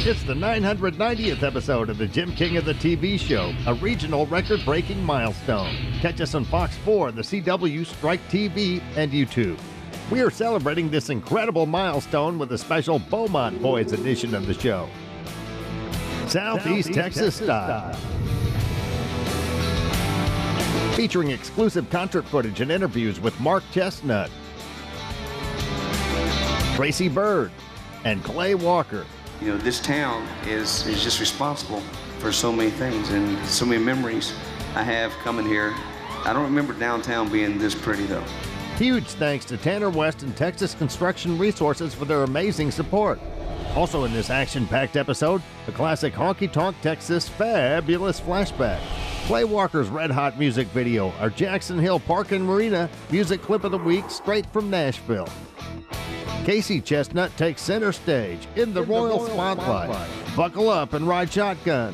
It's the 990th episode of the Jim King of the TV show, a regional record-breaking milestone. Catch us on Fox 4, the CW, Strike TV, and YouTube. We are celebrating this incredible milestone with a special Beaumont Boys edition of the show. Southeast Texas style. Featuring exclusive concert footage and interviews with Mark Chesnutt, Tracy, Byrd, and Clay Walker. You know, this town is just responsible for so many things and so many memories I have coming here. I don't remember downtown being this pretty, though. Huge thanks to Tanner West and Texas Construction Resources for their amazing support. Also in this action-packed episode, the classic Honky Tonk Texas fabulous flashback. Clay Walker's Red Hot music video, our Jackson Hill Park and Marina music clip of the week straight from Nashville. Casey Chesnutt takes center stage in the Royal Spotlight. Buckle up and ride shotgun.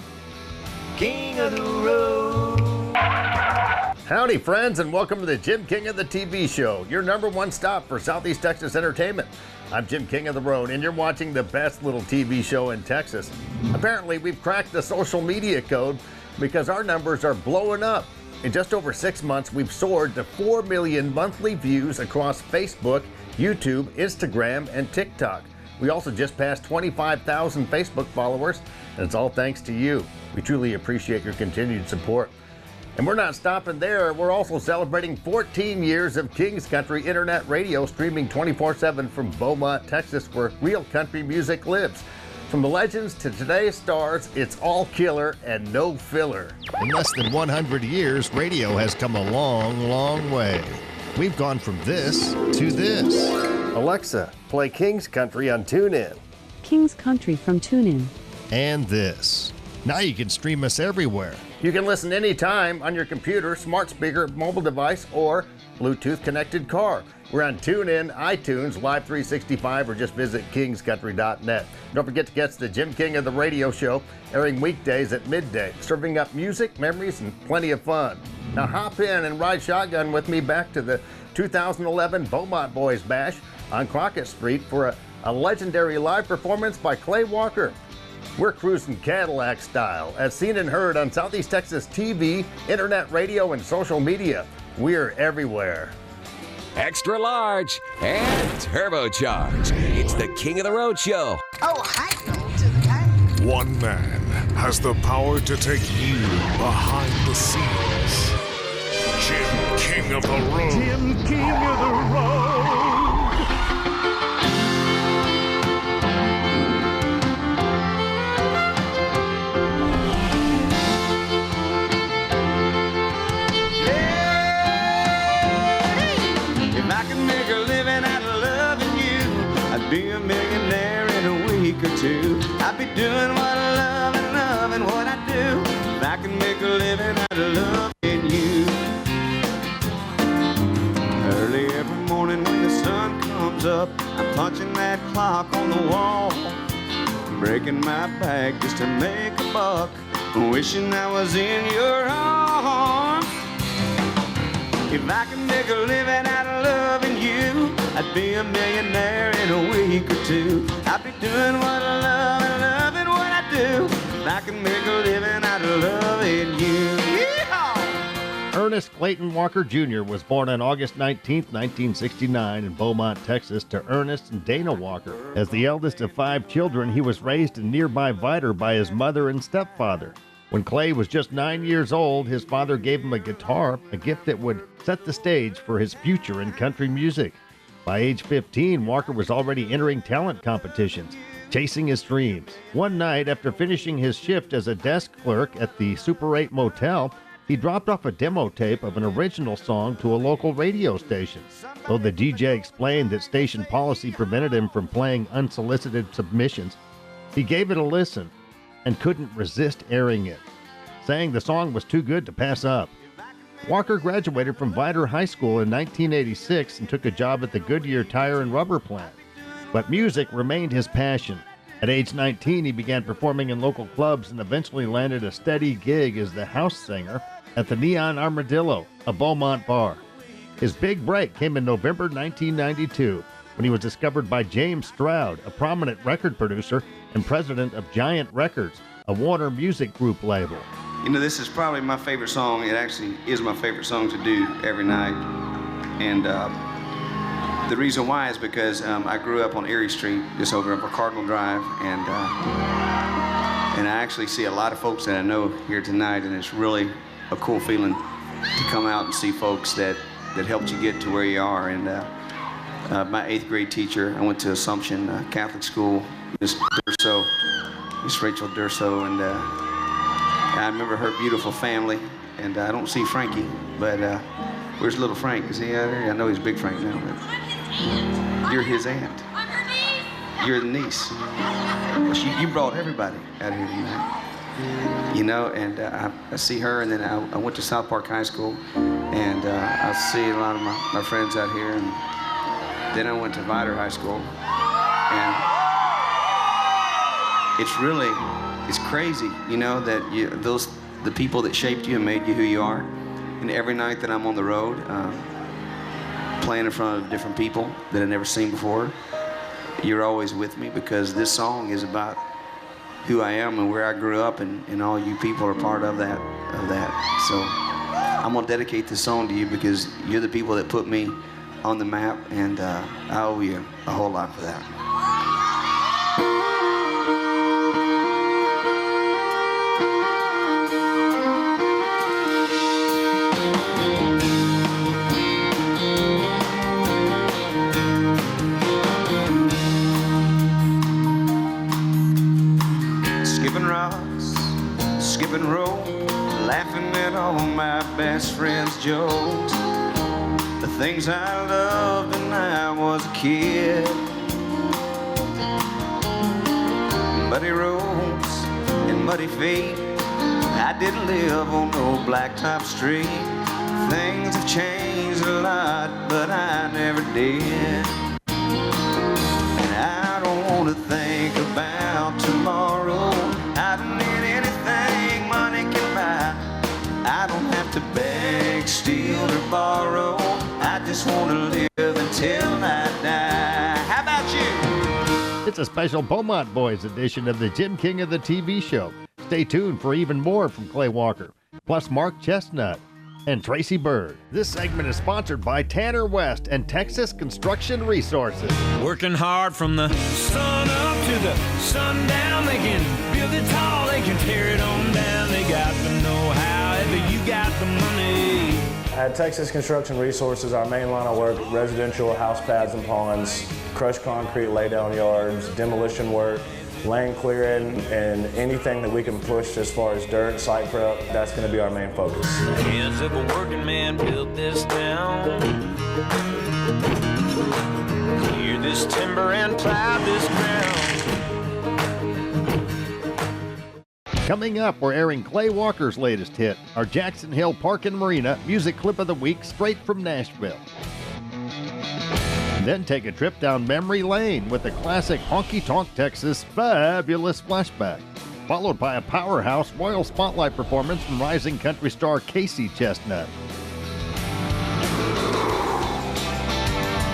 King of the Road. Howdy, friends, and welcome to the Jim King of the TV show, your number one stop for Southeast Texas entertainment. I'm Jim King of the Road, and you're watching the best little TV show in Texas. Apparently, we've cracked the social media code because our numbers are blowing up. In just over 6 months, we've soared to 4 million monthly views across Facebook, YouTube, Instagram, and TikTok. We also just passed 25,000 Facebook followers, and it's all thanks to you. We truly appreciate your continued support. And we're not stopping there. We're also celebrating 14 years of King's Country Internet Radio, streaming 24/7 from Beaumont, Texas, where real country music lives. From the legends to today's stars, it's all killer and no filler. In less than 100 years, radio has come a long, long way. We've gone from this to this. Alexa, play King's Country on TuneIn. King's Country from TuneIn. And this. Now you can stream us everywhere. You can listen anytime on your computer, smart speaker, mobile device, or Bluetooth connected car. We're on TuneIn, iTunes, Live 365, or just visit kingscountry.net. Don't forget to catch the Jim King of the Radio show, airing weekdays at midday, serving up music, memories, and plenty of fun. Now hop in and ride shotgun with me back to the 2011 Beaumont Boys Bash on Crockett Street for a legendary live performance by Clay Walker. We're cruising Cadillac style, as seen and heard on Southeast Texas TV, internet radio, and social media. We're everywhere. Extra large and turbocharged. It's the King of the Road show. Oh, hi, to the guy. One man has the power to take you behind the scenes. Jim King of the Road. Jim King of the Road. Be a millionaire in a week or two. I'd be doing what I love and loving what I do. If I can make a living out of loving you. Early every morning when the sun comes up, I'm punching that clock on the wall, breaking my back just to make a buck, wishing I was in your arms. If I can make a living out of loving you, I'd be a millionaire in a week or two. I'd be doing what I love and loving what I do. If I can make a living out of loving you. Yeehaw! Ernest Clayton Walker Jr. was born on August 19, 1969 in Beaumont, Texas, to Ernest and Dana Walker. As the eldest of 5 children, he was raised in nearby Vidor by his mother and stepfather. When Clay was just 9 years old, his father gave him a guitar, a gift that would set the stage for his future in country music. By age 15, Walker was already entering talent competitions, chasing his dreams. One night, after finishing his shift as a desk clerk at the Super 8 Motel, he dropped off a demo tape of an original song to a local radio station. Though the DJ explained that station policy prevented him from playing unsolicited submissions, he gave it a listen and couldn't resist airing it, saying the song was too good to pass up. Walker graduated from Vidor High School in 1986 and took a job at the Goodyear Tire and Rubber plant. But music remained his passion. At age 19, he began performing in local clubs and eventually landed a steady gig as the house singer at the Neon Armadillo, a Beaumont bar. His big break came in November 1992. when he was discovered by James Stroud, a prominent record producer and president of Giant Records, a Warner Music Group label. You know, this is probably my favorite song. It actually is my favorite song to do every night. And the reason why is because I grew up on Erie Street, just over Cardinal Drive, and I actually see a lot of folks that I know here tonight, and it's really a cool feeling to come out and see folks that helped you get to where you are. And my 8th grade teacher, I went to Assumption Catholic School, Miss Rachel Durso, and I remember her beautiful family. And I don't see Frankie, but where's little Frank? Is he out there? I know he's Big Frank now, but you're his aunt. You're the niece. You brought everybody out here tonight. You know, and I see her, and then I went to South Park High School, and I see a lot of my friends out here, and then I went to Vidor High School, and it's crazy, you know, that the people that shaped you and made you who you are, and every night that I'm on the road, playing in front of different people that I've never seen before, you're always with me, because this song is about who I am and where I grew up, and all you people are part of that. So I'm gonna dedicate this song to you, because you're the people that put me on the map, and I owe you a whole lot for that. Skipping rope, laughing at all my best friends' jokes, the things I loved when I was a kid. Muddy roads and muddy feet, I didn't live on no blacktop street. Things have changed a lot, but I never did. And I don't want to think about tomorrow. I don't need anything money can buy. I don't have to beg, steal, or borrow. I just want to live until I die. How about you? It's a special Beaumont Boys edition of the Jim King of the TV show. Stay tuned for even more from Clay Walker, plus Mark Chesnutt and Tracy Byrd. This segment is sponsored by Tanner West and Texas Construction Resources. Working hard from the sun up to the sundown. They can build it tall, they can tear it on down. They got the know-how, if you got the money. At Texas Construction Resources, our main line of work, residential house pads and ponds, crushed concrete laydown yards, demolition work, land clearing, and anything that we can push as far as dirt, site prep, that's going to be our main focus. The hands of a working man built this town. Clear this timber and plow this ground. Coming up, we're airing Clay Walker's latest hit, our Jackson Hill Park and Marina music clip of the week straight from Nashville. Then take a trip down memory lane with the classic Honky Tonk, Texas fabulous Flashback, followed by a powerhouse Royal Spotlight performance from rising country star Casey Chesnutt.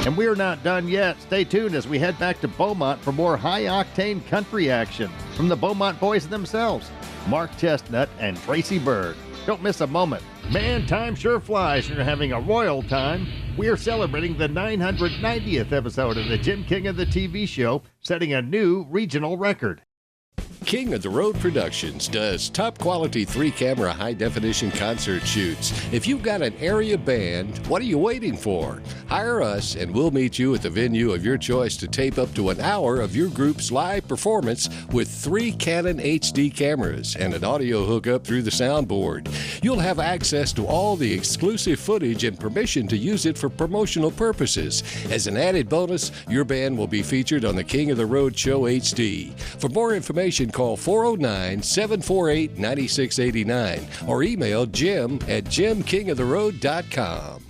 And we're not done yet. Stay tuned as we head back to Beaumont for more high-octane country action from the Beaumont Boys themselves, Mark Chesnutt and Tracy Byrd. Don't miss a moment. Man, time sure flies when you're having a royal time. We are celebrating the 990th episode of the Jim King of the TV show, setting a new regional record. King of the Road Productions does top quality 3-camera high definition concert shoots. If you've got an area band, what are you waiting for? Hire us and we'll meet you at the venue of your choice to tape up to an hour of your group's live performance with 3 Canon HD cameras and an audio hookup through the soundboard. You'll have access to all the exclusive footage and permission to use it for promotional purposes. As an added bonus, your band will be featured on the King of the Road Show HD. For more information, call 409-748-9689 or email jim@jimkingoftheroad.com.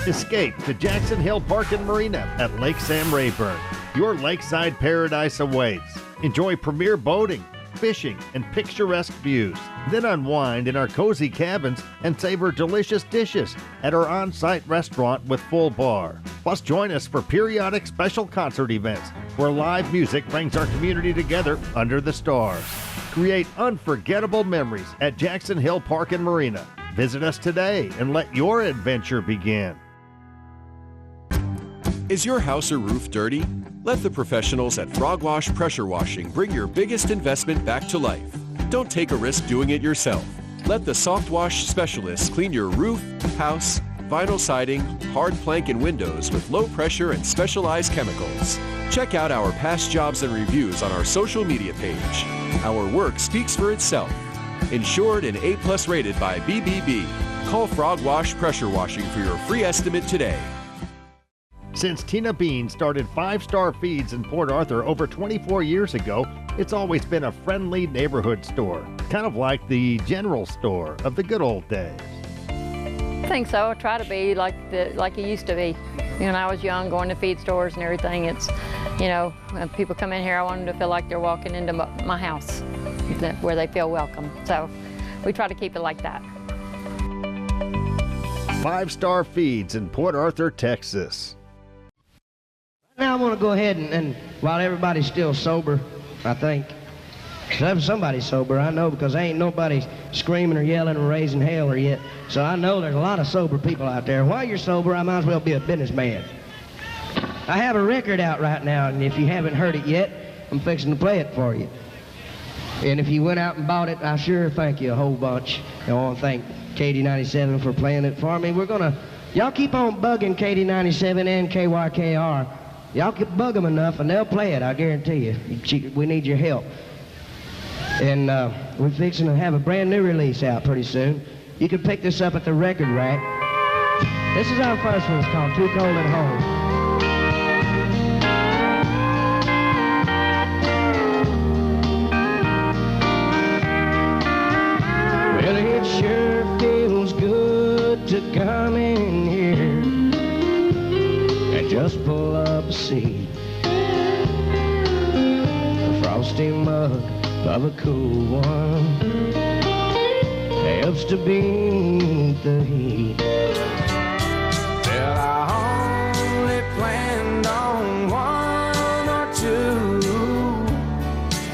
Escape to Jackson Hill Park and Marina at Lake Sam Rayburn. Your lakeside paradise awaits. Enjoy premier boating, fishing, and picturesque views. Then unwind in our cozy cabins and savor delicious dishes at our on-site restaurant with full bar. Plus, join us for periodic special concert events where live music brings our community together under the stars. Create unforgettable memories at Jackson Hill Park and Marina. Visit us today and let your adventure begin. Is your house or roof dirty? Let the professionals at Frog Wash Pressure Washing bring your biggest investment back to life. Don't take a risk doing it yourself. Let the Soft Wash specialists clean your roof, house, vinyl siding, hard plank, and windows with low pressure and specialized chemicals. Check out our past jobs and reviews on our social media page. Our work speaks for itself. Insured and A+ rated by BBB. Call Frog Wash Pressure Washing for your free estimate today. Since Tina Bean started 5-Star Feeds in Port Arthur over 24 years ago, it's always been a friendly neighborhood store, kind of like the general store of the good old days. I think so. I try to be like it used to be. When I was young, going to feed stores and everything, it's, when people come in here, I want them to feel like they're walking into my house, where they feel welcome. So we try to keep it like that. 5-Star Feeds in Port Arthur, Texas. Now I want to go ahead and while everybody's still sober, I think. If somebody's sober, I know, because ain't nobody screaming or yelling or raising hell or yet. So I know there's a lot of sober people out there. While you're sober, I might as well be a businessman. I have a record out right now, and if you haven't heard it yet, I'm fixing to play it for you. And if you went out and bought it, I sure thank you a whole bunch. I want to thank KD97 for playing it for me. Y'all keep on bugging KD97 and KYKR. Y'all can bug them enough and they'll play it, I guarantee you. We need your help. And we're fixing to have a brand new release out pretty soon. You can pick this up at the record rack. This is our first one. It's called Too Cold at Home. Well, it sure feels good to come in here and just pull up a seat. A frosty mug of a cool one helps to beat the heat. Well, I only planned on one or two.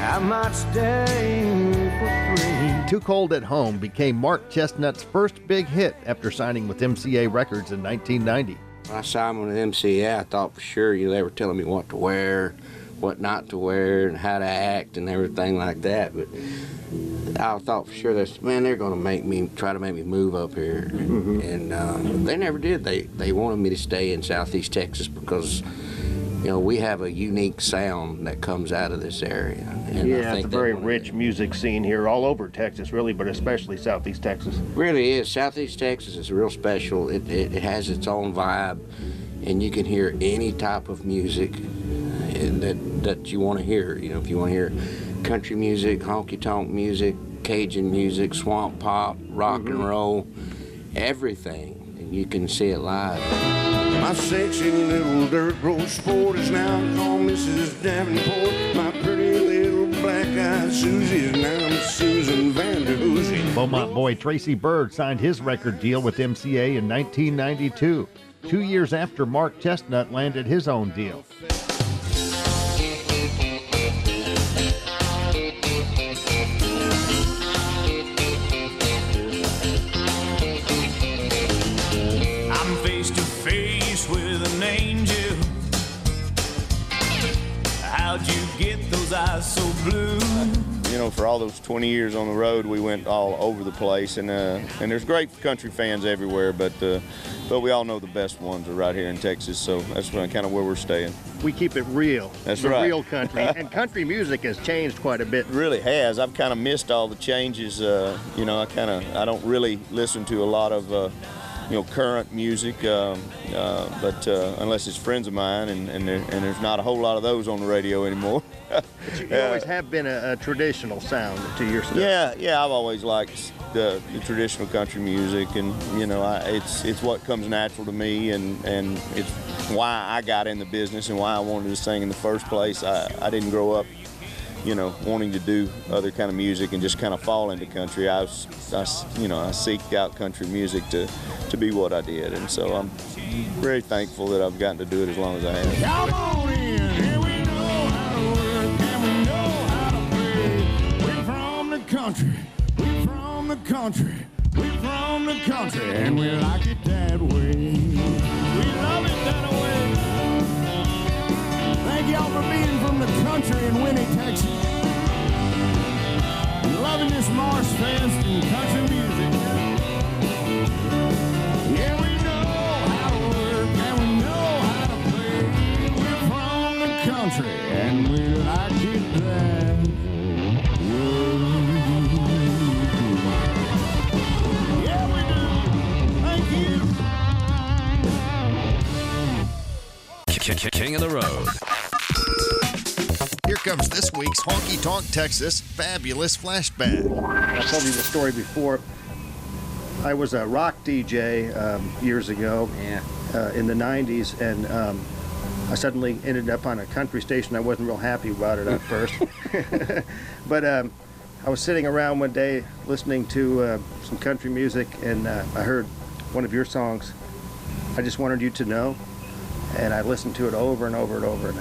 I might stay for free. Too Cold at Home became Mark Chesnutt's first big hit after signing with MCA Records in 1990. When I signed with MCA, I thought for sure they were telling me what to wear, what not to wear, and how to act and everything like that. But I thought for sure they're going to try to make me move up here. Mm-hmm. And they never did. They wanted me to stay in Southeast Texas because, we have a unique sound that comes out of this area. And yeah, it's a very rich music scene here all over Texas, really, but especially Southeast Texas. Really is. Southeast Texas is real special. It has its own vibe, and you can hear any type of music that you want to hear. If you want to hear country music, honky tonk music, Cajun music, swamp pop, rock and roll, everything, and you can see it live. My sexy little dirt road sport is now called Mrs. Davenport. My pretty little black-eyed Susie is now Susan Vanderhoosie. Beaumont boy Tracy Byrd signed his record deal with MCA in 1992, 2 years after Mark Chesnutt landed his own deal. How'd you get those eyes so blue? For all those 20 years on the road, we went all over the place, and there's great country fans everywhere, but we all know the best ones are right here in Texas, so that's kind of where we're staying. We keep it real. That's the right. Real country. And country music has changed quite a bit. It really has. I've kind of missed all the changes. I don't really listen to a lot of current music, but unless it's friends of mine, and there's not a whole lot of those on the radio anymore. But you always have been a traditional sound to your stuff. Yeah, I've always liked the traditional country music, and it's what comes natural to me, and it's why I got in the business and why I wanted to sing in the first place. I didn't grow up wanting to do other kind of music and just kind of fall into country, I seeked out country music to be what I did, and so I'm very thankful that I've gotten to do it as long as I have. Come on in, here we know how to work and we know how to play. We're from the country, we're from the country, we're from the country, and we like it that way. We love it that way. Thank y'all for being from the country in Winnie, Texas. Loving this Marsh Fest and country music. Yeah, we know how to work and we know how to play. We're from the country and we like it that way. Yeah, we do. Thank you. King of the road. Here comes this week's Honky Tonk Texas Fabulous Flashback. I told you the story before. I was a rock DJ years ago in the 90s, and I suddenly ended up on a country station. I wasn't real happy about it at first. But I was sitting around one day listening to some country music, and I heard one of your songs, I Just Wanted You to Know. And I listened to it over and over and over. And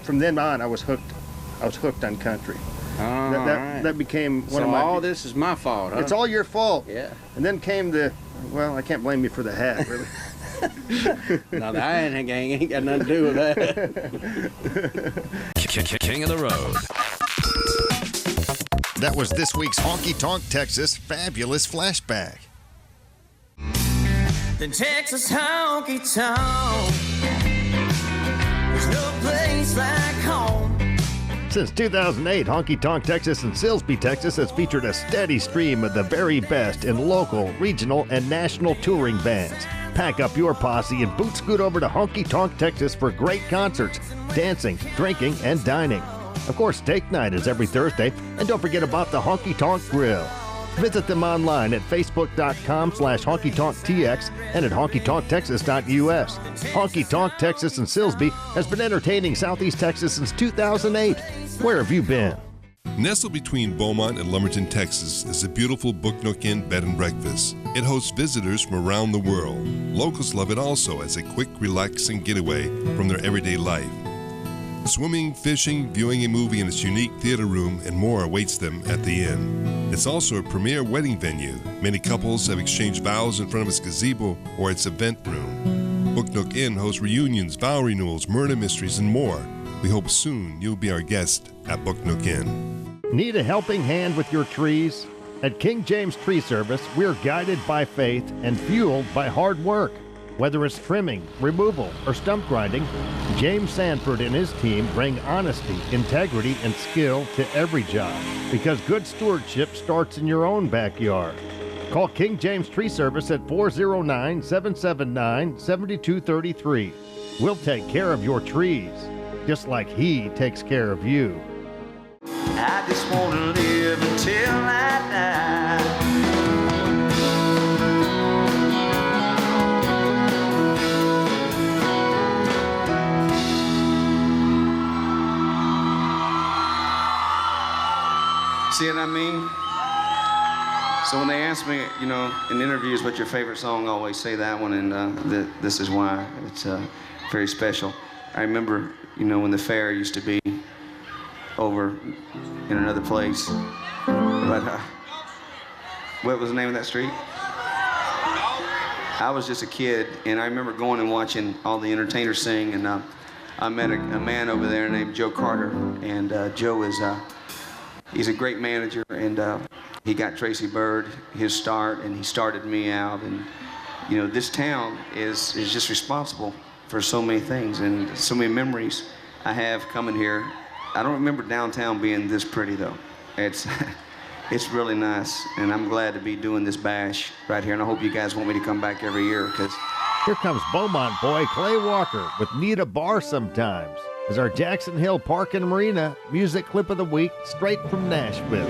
from then on, I was hooked. I was hooked on country. That became one of my. So all this is my fault, huh? It's all your fault. Yeah. And then came well, I can't blame you for the hat, really. No, the Iron Gang ain't got nothing to do with that. King of the road. That was this week's Honky Tonk Texas Fabulous Flashback. The Texas honky tonk. There's no place like home. Since 2008, Honky Tonk Texas and Silsbee, Texas has featured a steady stream of the very best in local, regional, and national touring bands. Pack up your posse and boot scoot over to Honky Tonk Texas for great concerts, dancing, drinking, and dining. Of course, steak night is every Thursday, and don't forget about the Honky Tonk Grill. Visit them online at facebook.com/honkytonktx and at honkytonktexas.us. Honky Tonk Texas and Silsbee has been entertaining Southeast Texas since 2008. Where have you been? Nestled between Beaumont and Lumberton, Texas, is the beautiful Book Nook Inn Bed and Breakfast. It hosts visitors from around the world. Locals love it also as a quick, relaxing getaway from their everyday life. Swimming, fishing, viewing a movie in its unique theater room, and more awaits them at the inn. It's also a premier wedding venue. Many couples have exchanged vows in front of its gazebo or its event room. Book Nook Inn hosts reunions, vow renewals, murder mysteries, and more. We hope soon you'll be our guest at Book Nook Inn. Need a helping hand with your trees? At King James Tree Service, we're guided by faith and fueled by hard work. Whether it's trimming, removal, or stump grinding, James Sanford and his team bring honesty, integrity, and skill to every job, because good stewardship starts in your own backyard. Call King James Tree Service at 409-779-7233. We'll take care of your trees, just like he takes care of you. I just want to live until I die. See what I mean? So when they ask me, in interviews, what's your favorite song, I always say that one, and this is why. It's very special. I remember, when the fair used to be over in another place. But what was the name of that street? I was just a kid, and I remember going and watching all the entertainers sing, and I met a man over there named Joe Carter, and Joe is... he's a great manager, and he got Tracy Byrd his start, and he started me out. And this town is just responsible for so many things and so many memories I have coming here. I don't remember downtown being this pretty though. It's really nice, and I'm glad to be doing this bash right here. And I hope you guys want me to come back every year, because here comes Beaumont boy Clay Walker with Need a Bar Sometimes. As our Jackson Hill Park and Marina music clip of the week, straight from Nashville.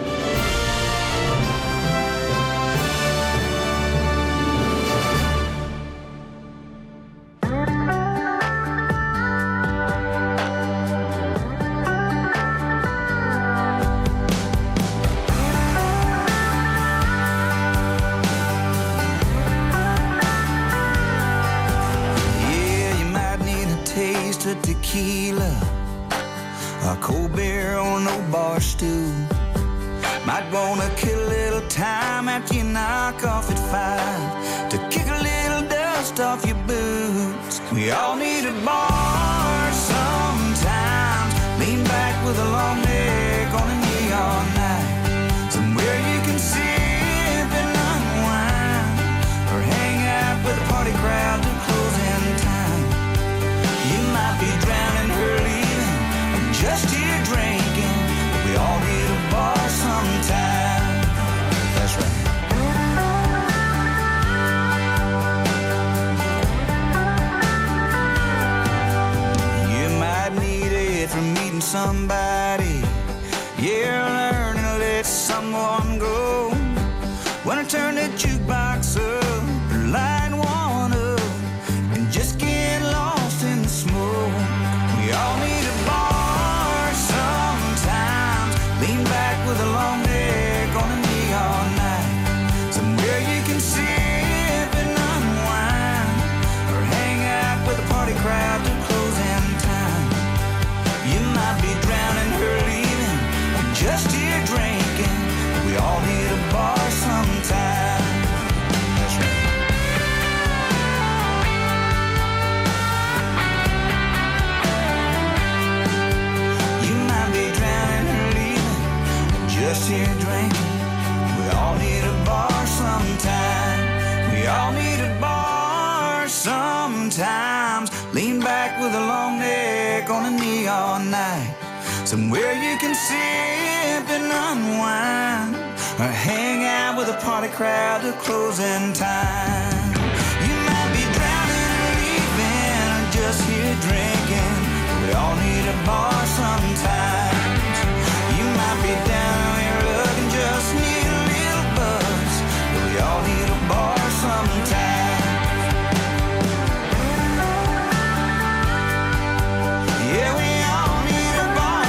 well, a cold beer on no bar stool. Might wanna kill a little time after you knock off at 5 to kick a little dust off your boots. We all need a bar sometimes. Lean back with a long neck on a neon night, somewhere you can sip and unwind, or hang out with a party crowd till closing time. You might be drowning or leaving, or just here drinking, but we all need a bar sometime. That's right. You might need it from meeting somebody. Yeah, learning to let someone go. When I turn the jukebox up, light one up, and just get lost in the smoke. We all need a bar sometimes. Lean back with a long neck on a neon night, somewhere you can sip and unwind, or hang out with a party crowd till closing time. You might be drowning or leaving, or just here drinking, but we all need a bar sometime. That's right. You might be drowning or leaving, or just here drinking. We all need a bar sometime. We all need a bar sometimes. Lean back with a long neck on a neon night, somewhere you can sip and unwind, or hang out with a party crowd till closing time. You might be drowning or leaving, or just here drinking, but we all need a bar sometimes. You might be down on your luck and just need a little buzz, but we all need a bar sometimes. Yeah, we all need a bar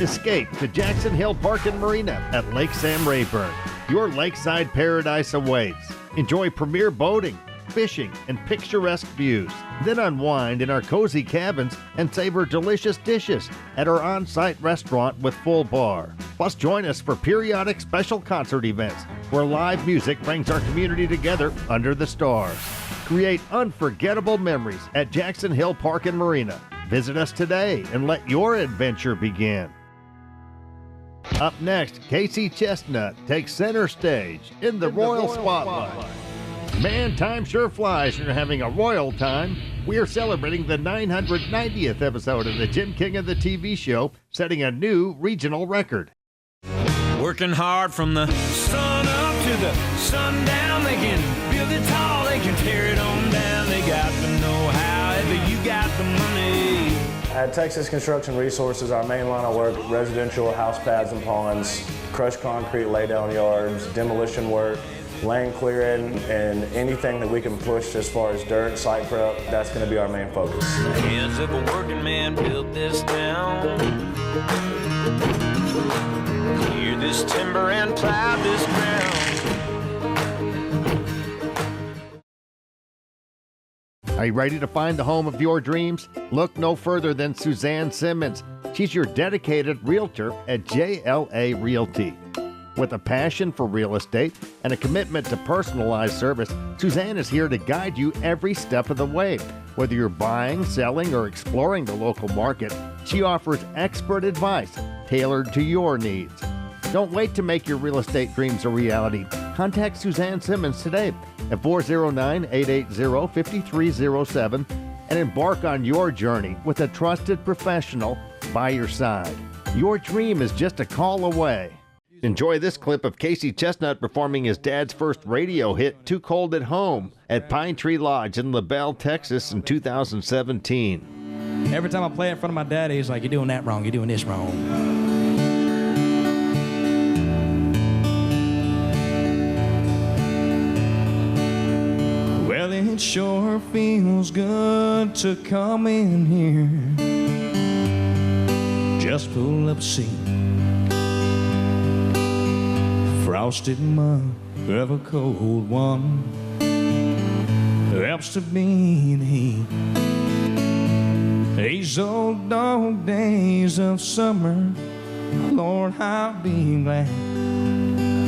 Escape to Jackson Hill Park and Marina at Lake Sam Rayburn. Your lakeside paradise awaits. Enjoy premier boating, fishing, and picturesque views. Then unwind in our cozy cabins and savor delicious dishes at our on-site restaurant with full bar. Plus, join us for periodic special concert events where live music brings our community together under the stars. Create unforgettable memories at Jackson Hill Park and Marina. Visit us today and let your adventure begin. Up next, Casey Chesnutt takes center stage in the Royal Spotlight. Man, time sure flies when you're having a royal time. We are celebrating the 990th episode of the Jim King of the TV show, setting a new regional record. Working hard from the sun up to the sundown. They can build it tall, they can tear it on down. They got the know-how, if you got the money. At Texas Construction Resources, our main line of work, residential house pads and ponds, crushed concrete laydown yards, demolition work, land clearing, and anything that we can push as far as dirt, site prep, that's going to be our main focus. Hands of a working man built this town. Clear this timber and plow this ground. Are you ready to find the home of your dreams? Look no further than Suzanne Simmons. She's your dedicated realtor at JLA Realty. With a passion for real estate and a commitment to personalized service, Suzanne is here to guide you every step of the way. Whether you're buying, selling, or exploring the local market, she offers expert advice tailored to your needs. Don't wait to make your real estate dreams a reality. Contact Suzanne Simmons today at 409-880-5307 and embark on your journey with a trusted professional by your side. Your dream is just a call away. Enjoy this clip of Casey Chesnutt performing his dad's first radio hit, Too Cold at Home, at Pine Tree Lodge in LaBelle, Texas in 2017. Every time I play it in front of my daddy, he's like, "You're doing that wrong, you're doing this wrong." It sure feels good to come in here. Just pull up a seat. Frosted mug of a cold one helps to beat the heat. These old dog days of summer, Lord, I'll be glad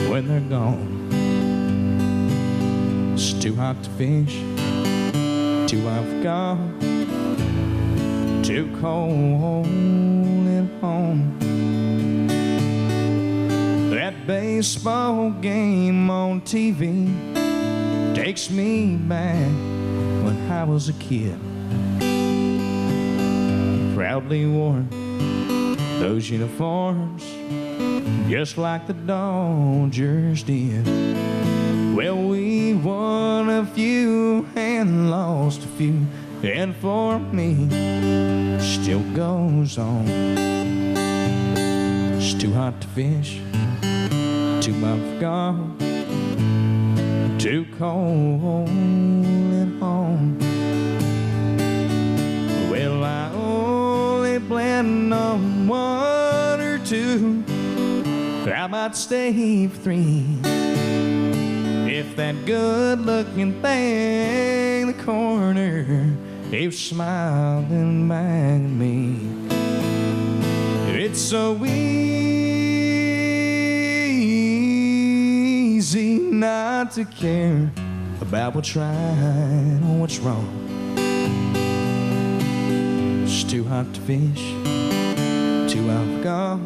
when they're gone. It's too hot to fish, too I've got, too cold at home. That baseball game on TV takes me back when I was a kid. Proudly wore those uniforms just like the Dodgers did. Well, we won a few and lost a few, and for me, still goes on. It's too hot to fish, too much gone, too cold at home. Well, I only plan on one or two, I might stay for three. If that good-looking thing in the corner is smiling back at me, it's so easy not to care about what's right or what's wrong. It's too hot to fish, too alcohol,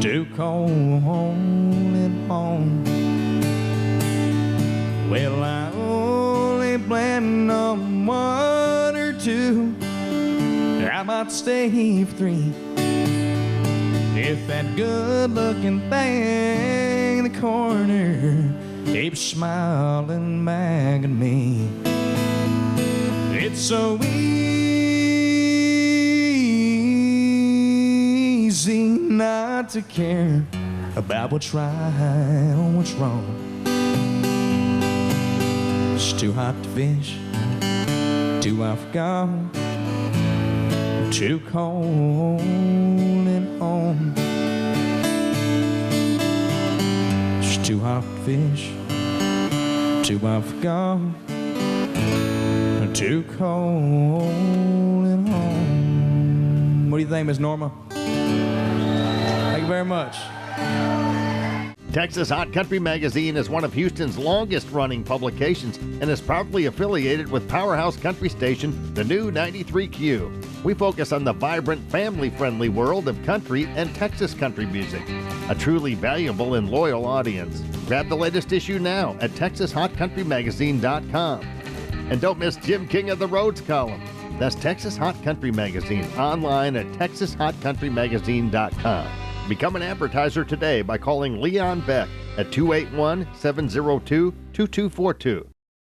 too cold at home. Well, I only plan on one or two, I might stay for three. If that good-looking thing in the corner keeps smiling back at me, it's so easy not to care about what's right or what's wrong. It's too hot to fish, too Afghan, too cold at home. It's too hot to fish, too Afghan, too cold at home. What do you think, Miss Norma? Thank you very much. Texas Hot Country Magazine is one of Houston's longest-running publications and is proudly affiliated with powerhouse country station, the new 93Q. We focus on the vibrant, family-friendly world of country and Texas country music. A truly valuable and loyal audience. Grab the latest issue now at TexasHotCountryMagazine.com. And don't miss Jim King of the Roads column. That's Texas Hot Country Magazine, online at TexasHotCountryMagazine.com. Become an advertiser today by calling Leon Beck at 281-702-2242.